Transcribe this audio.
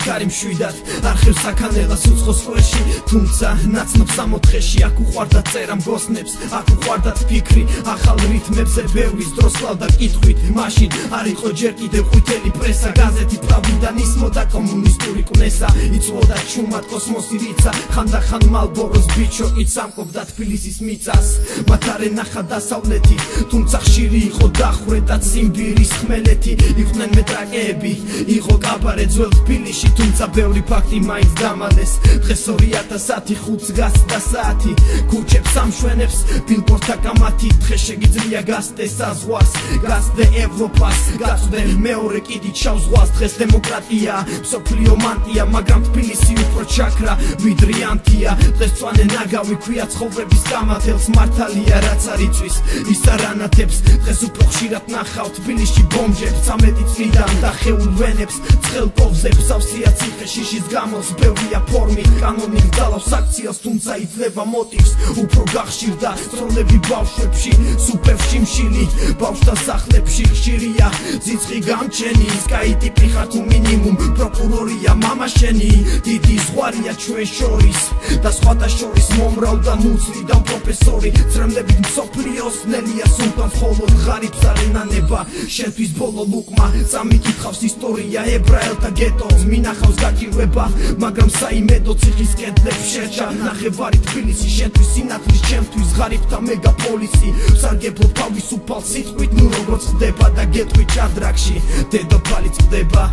სიჩქარე მშვიდად არხევს საქანელას უცხოს ყველში თუმცა ნაცნობს ამოთხეში აქ უყვარდა წერა მგოსნებს აქ უყვარდათ ფიქრი ახალ რითმებზე ბევრის დროს კლავდა კითხვით მაშინ არ იყო ჯერ კიდევ ყვითელი პრესა გაზეთი правდიდან ისმოდა კომუნისტური კვნესა იწვოდა ჩუმად კოსმოსი რიცა ხანდახან მალბოროს ბიჩოკით სამყოფდა თბილისის მიწას მათ არ ენახა დასავლეთი თუმცა ხშირი იყო დახვრეტად სიმბირის ხმელეთი იყვნენ მეტრაკეები იყო კაბარე ძველ თბილისში თუმცა ბევრი ფაქტი მაინც დამალეს დღეს 2010 ხუთს გასცდა საათი ქუჩებს ამშვენებს ბილბორდთა კამათი დღეს შეგიძლია გასცდე საზღვარს გასცდე ევროპას გასცდე მეორე კიდით შავ ზღვას დღეს დემოკრატია მსოფლიო მანტია მაგრამ თბილისი უფრო ჩაქრა ვიდრე ანტია დღეს წვანე ნაგავი ქვია ცხოვრების გამათელს მართალია რაც არ იწვის ის არ ანათებს დღეს უფრო ხშირად ნახავ თბილისში ბომჟებს 13 წლიდან დახეულ ვენებს ცხელ კოვზებს ავსია ციხე შიშის გამოს ბევრია ფორმით კანონი გძალავს აქციას თუმცა იძლევა მოტივს უფრო გახშირდა სწავლები ბავშვებში სუპერში მშილი ბავშვთა სახლებში ხშირია ძიძღი გამჩენი სკაიტიპი ხარ თუ მინიმუმ პროკურორია მამა შენი დიდი ზღვარია ჩვენ შორის და სხვათა შორის მომრავლდა მუცლიდან პროფესორი წრემლებით მსოფლიოს ნელია სულთან მხოლოდ ღარიბს არ ენანება შენთვის ბოლო ლუკმა წამიკითხავს ისტორია ებრაელთა გეტოს მინახავს გაჭირვება მაგრამ საიმედო ციხის კედლებს შერჩა ნახევარი თბილისი შენთვის სინათლის ჩემთვის ღარიბთა მეგაპოლისი სარგებლობ თავისუფალ სიტყვით ნუ როგორც ხდება და გეტყვით ჭადრაკში დედოფალი წყდება